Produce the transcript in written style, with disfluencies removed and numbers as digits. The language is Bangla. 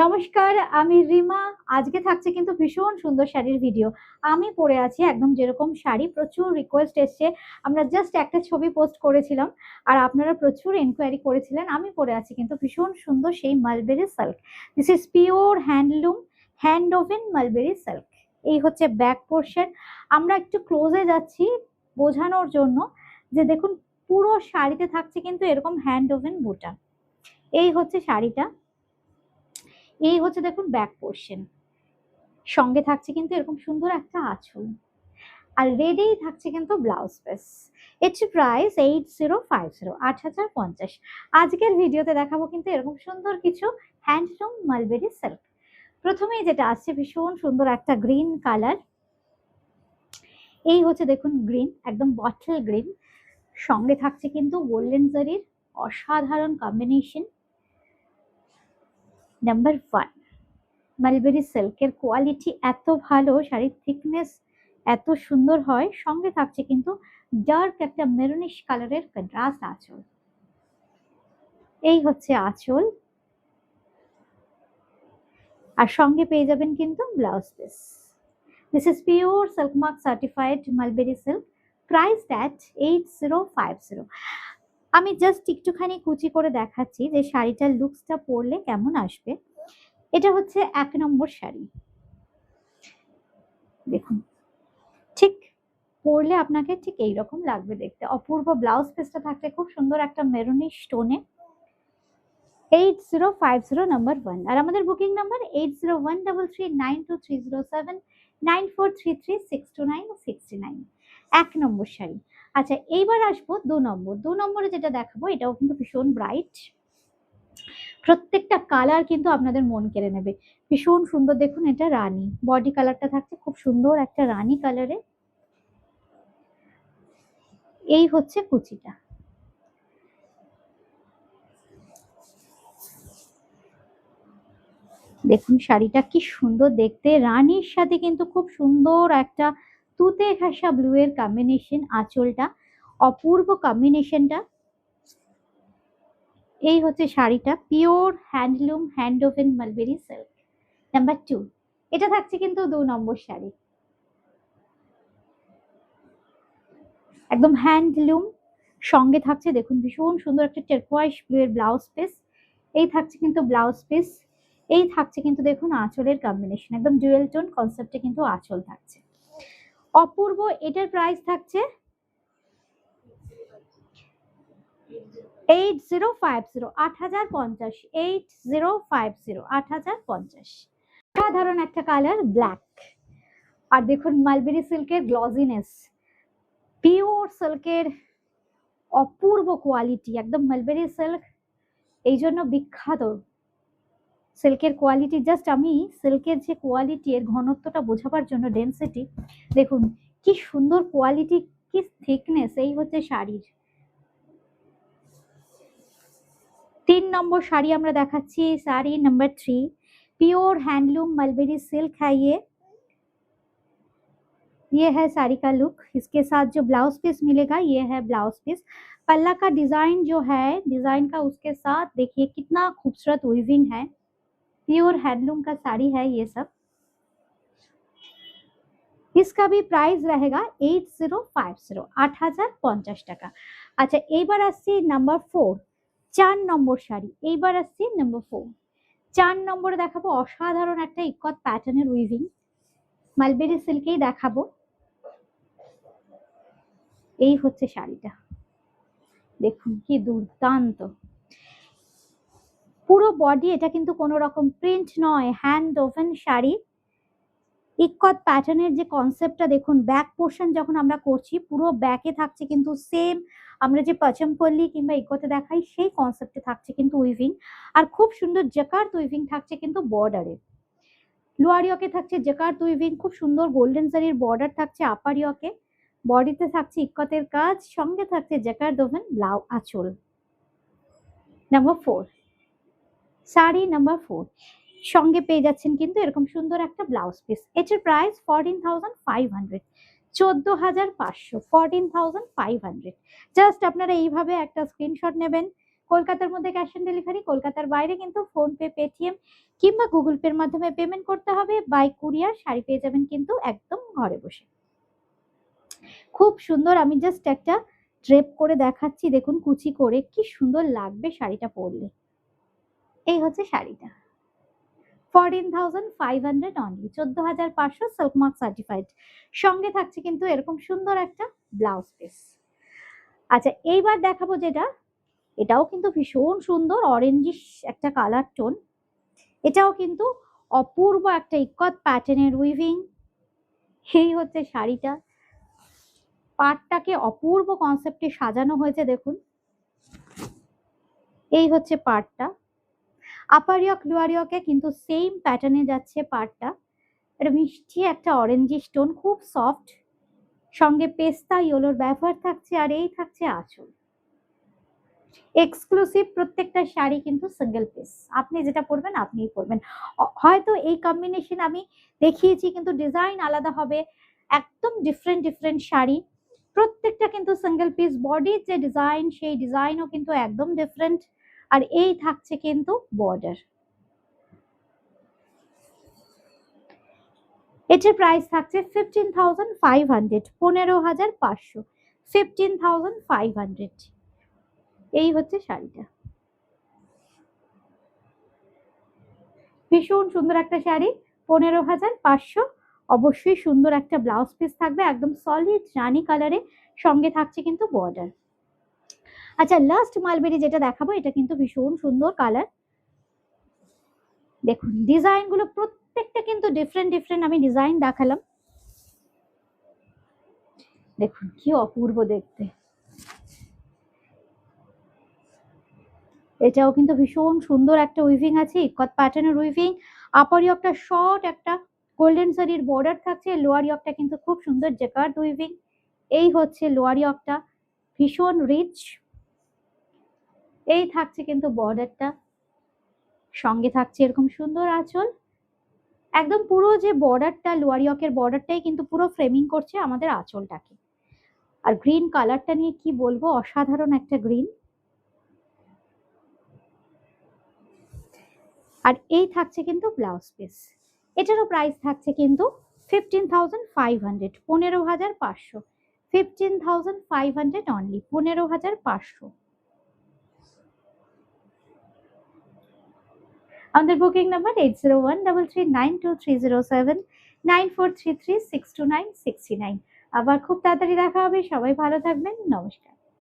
নমস্কার, আমি রিমা। আজকে থাকছে কিন্তু ভীষণ সুন্দর শাড়ির ভিডিও। আমি পরে আছি একদম যেরকম শাড়ি, প্রচুর রিকোয়েস্ট এসছে। আমরা জাস্ট একটা ছবি পোস্ট করেছিলাম আর আপনারা প্রচুর এনকোয়ারি করেছিলেন। আমি পরে আছি কিন্তু ভীষণ সুন্দর সেই mulberry silk. This is pure handloom, hand woven mulberry silk. এই হচ্ছে ব্যাক পোর্শন। আমরা একটু ক্লোজে যাচ্ছি বোঝানোর জন্য যে দেখুন, পুরো শাড়িতে থাকছে কিন্তু এরকম হ্যান্ড ওভেন বুটা। এই হচ্ছে শাড়িটা, এই হচ্ছে দেখুন ব্যাক পোর্শন। সঙ্গে থাকছে কিন্তু এরকম সুন্দর একটা আঁচল, আর রেডেই থাকছে কিন্তু ব্লাউজ পিস। এর প্রাইস 8050, 8050। আজকের ভিডিওতে দেখাবো কিন্তু এরকম সুন্দর কিছু হ্যান্ডলুম মালবেরি সিল্ক। প্রথমেই যেটা আসছে ভীষণ সুন্দর একটা গ্রিন কালার। এই হচ্ছে দেখুন গ্রিন, একদম বটল গ্রিন। সঙ্গে থাকছে কিন্তু গোল্ডেন জারির অসাধারণ কম্বিনেশন। নাম্বার 1, মালবেরি সিল্কের কোয়ালিটি এত ভালো, শাড়ির থিকনেস এত সুন্দর হয়। সঙ্গে থাকছে কিন্তু ডার্ক একটা মেরুনিশ কালারের কন্ট্রাস্ট আঁচল। এই হচ্ছে আঁচল, আর সঙ্গে পেয়ে যাবেন কিন্তু blouse piece. This is pure silk mark certified mulberry silk, priced at 8050। আমি জাস্ট একটুখানি কুচি করে দেখাচ্ছি যে শাড়িটার লুকসটা পরলে কেমন আসবে। এটা হচ্ছে 1 নম্বর শাড়ি। দেখুন, ঠিক পরলে আপনাকে ঠিক এইরকম লাগবে দেখতে। অপূর্ব ব্লাউজ পিসটা থাকতে খুব সুন্দর একটা মেরুনিশ টোনে। 8050 নাম্বার 1, আর আমাদের বুকিং নাম্বার 8013392307 9433629629। 1 নম্বর শাড়ি। আচ্ছা, এইবার আসবো 2 নম্বর। 2 নম্বরে যেটা দেখাবো এটাও কিন্তু ভীষণ ব্রাইট, প্রত্যেকটা কালার কিন্তু আপনাদের মন কেড়ে নেবে। ভীষণ সুন্দর, দেখুন এটা রানী বডি কালারটা থাকছে খুব সুন্দর একটা রানী কালারে। এই হচ্ছে কুচিটা। দেখুন শাড়িটা কি সুন্দর দেখতে, রানীর সাথে কিন্তু খুব সুন্দর একটা তুতে ঘাসা ব্লু এর কম্বিনেশন। আঁচলটা অপূর্ব কম্বিনেশনটা। এই হচ্ছে শাড়িটা, pure handloom hand woven mulberry silk. Number 2, এটা থাকছে কিন্তু 2 নম্বর শাড়ি, একদম হ্যান্ডলুম। সঙ্গে থাকছে দেখুন ভীষণ সুন্দর একটা টারকোয়েজ ব্লু এর ব্লাউজ পিস। এই থাকছে কিন্তু ব্লাউজ পিস। এই থাকছে কিন্তু দেখুন আঁচলের কম্বিনেশন, একদম ডুয়েল টোন কনসেপ্টে কিন্তু আঁচল থাকছে। অপূর্ব। এটার প্রাইস থাকছে 8050, 8050, 8050, 8050। সাধারণ একটা কালার ব্ল্যাক। আর দেখুন মালবেরি সিল্কের গ্লজিনেস, পিওর সিল্কের অপূর্ব কোয়ালিটি। একদম মালবেরি সিল্ক এই জন্য বিখ্যাত। সিল্কের কোয়ালিটি জাস্ট, আমি সিল্কের যে কোয়ালিটি এর ঘনত্বটা বোঝাবার জন্য, ডেন্সিটি দেখুন কি সুন্দর কোয়ালিটি, কি থিকনেস। এই হচ্ছে শাড়ির 3 নম্বর শাড়ি আমরা দেখাচ্ছি। Sari number 3, pure handloom mulberry silk है ये है साड़ी का लुक। इसके साथ जो ब्लाउज पीस मिलेगा ये है ब्लाउज पीस। पल्ला का डिजाइन जो है, डिजाइन का उसके साथ देखिए कितना खूबसूरत वीविंग है। प्योर हैंडलूम का साड़ी है ये सब। इसका भी प्राइस रहेगा 8050, 8050 টাকা। আচ্ছা, এইবার আসছি নাম্বার 4, 4 নম্বর শাড়ি। এইবার আসছি নাম্বার 4। 4 নম্বরে দেখাবো অসাধারণ একটা ইকত প্যাটার্নের উইভিং, মালবেরি সিল্কেই দেখাবো। এই হচ্ছে শাড়িটা, দেখুন কি দুর্দান্ত। পুরো বডি এটা কিন্তু কোনো রকম প্রিন্ট নয়, হ্যান্ড ওভেন শাড়ি। ইকত প্যাটার্নের যে কনসেপ্টটা দেখুন, ব্যাক পোর্শন যখন আমরা করছি পুরো ব্যাকে থাকছে কিন্তু সেম আমরা যে পচমপল্লি কিংবা ইকোতে দেখাই সেই কনসেপ্টে থাকছে কিন্তু উইভিং। আর খুব সুন্দর জাকার্ড উইভিং থাকছে কিন্তু বর্ডারে। লোয়ার ইয়কে থাকছে জাকার্ড উইভিং, খুব সুন্দর গোল্ডেন জারির বর্ডার থাকছে আপার ইয়কে। বডিতে থাকছে ইকতের কাজ, সঙ্গে থাকছে জাকার্ড ওভেন ব্লাউ আঁচল। Number 4, sari number 4। সঙ্গে পেয়ে যাচ্ছেন কিন্তু এরকম সুন্দর একটা ব্লাউজ পিস। এটার প্রাইস 14500, 14500, 14500। জাস্ট আপনারা এইভাবে একটা স্ক্রিনশট নেবেন, কলকাতার মধ্যে ক্যাশ অন ডেলিভারি, কলকাতার বাইরে কিন্তু ফোনপে, পেটিএম কিংবা গুগল পের মাধ্যমে পেমেন্ট করতে হবে। বাই কুরিয়ার শাড়ি পেয়ে যাবেন কিন্তু একদম ঘরে বসে। খুব সুন্দর, আমি জাস্ট একটা ড্রেপ করে দেখাচ্ছি, দেখুন কুচি করে কি সুন্দর লাগবে শাড়িটা পরলে। এই হচ্ছে শাড়িটা, 14,500 অনলি, 14,500 সিল্ক মার্ক সার্টিফাইড। সঙ্গে থাকছে কিন্তু এরকম সুন্দর একটা ব্লাউজ পিস। আচ্ছা এইবার দেখাবো যেটা, এটাও কিন্তু ভীষণ সুন্দর, অরেঞ্জিশ একটা কালার টোন। এটাও কিন্তু অপূর্ব একটা ইকত প্যাটার্নের উইভিং। এই হচ্ছে শাড়িটা, পাটটাকে অপূর্ব কনসেপ্টে সাজানো হয়েছে দেখুন। এই হচ্ছে পাটটা, আপার ইয়ক লোয়ার ইয়কে কিন্তু সেম প্যাটার্নে যাচ্ছে পাটটা। এটা মিষ্টি একটা অরেঞ্জিশ টোন, খুব সফট, সঙ্গে পেস্তা ইয়েলোর ব্যবহার থাকছে। আর এই থাকছে আঁচল, এক্সক্লুসিভ প্রত্যেকটা শাড়ি কিন্তু সিঙ্গেল পিস, আপনি যেটা পরবেন আপনিই পরবেন। হয়তো এই কম্বিনেশন আমি দেখিয়েছি কিন্তু ডিজাইন আলাদা হবে, একদম ডিফারেন্ট ডিফারেন্ট শাড়ি, প্রত্যেকটা কিন্তু সিঙ্গেল পিস। বডির যে ডিজাইন সেই ডিজাইনও কিন্তু একদম ডিফারেন্ট। আর এই থাকছে কিন্তু বর্ডার। এটার প্রাইস থাকছে 15,500, 15,500, 15,500। এই হচ্ছে শাড়িটা, ভীষণ সুন্দর একটা শাড়ি, 15,500। অবশ্যই সুন্দর একটা ব্লাউজ পিস থাকবে, একদম সলিড রানি কালারে, সঙ্গে থাকছে কিন্তু বর্ডার। আচ্ছা লাস্ট মালবেরি যেটা দেখাবো, এটা কিন্তু ভীষণ সুন্দর কালার। দেখুন ডিজাইন গুলো প্রত্যেকটা কিন্তু ডিফারেন্ট ডিফারেন্ট, আমি ডিজাইন দেখালাম, দেখুন কি অপূর্ব দেখতে। এটাও কিন্তু ভীষণ সুন্দর একটা উইভিং আছে, ইকত প্যাটার্নের উইভিং। আপার ইয়কটা শর্ট একটা গোল্ডেন সারির বর্ডার থাকছে, লোয়ার ইয়কটা কিন্তু খুব সুন্দর জেকার্ড উইভিং। এই হচ্ছে লোয়ার ইয়কটা, ভীষণ রিচ। এই থাকছে কিন্তু বর্ডারটা, সঙ্গে থাকছে এরকম সুন্দর আঁচল। একদম পুরো যে বর্ডারটা, লোয়ার ইয়কের বর্ডারটাই কিন্তু পুরো ফ্রেমিং করছে আমাদের আঁচলটাকে। আর গ্রিন কালারটা নিয়ে কি বলবো, অসাধারণ একটা গ্রিন। আর এই থাকছে কিন্তু ব্লাউজ পিস। এটারও প্রাইস থাকছে কিন্তু 15,500, 15,500, 15,500 অনলি, 15,500। আমাদের বুকিং নাম্বার 8013392307, 9433629639। আবার খুব তাড়াতাড়ি দেখা হবে, সবাই ভালো থাকবেন, নমস্কার।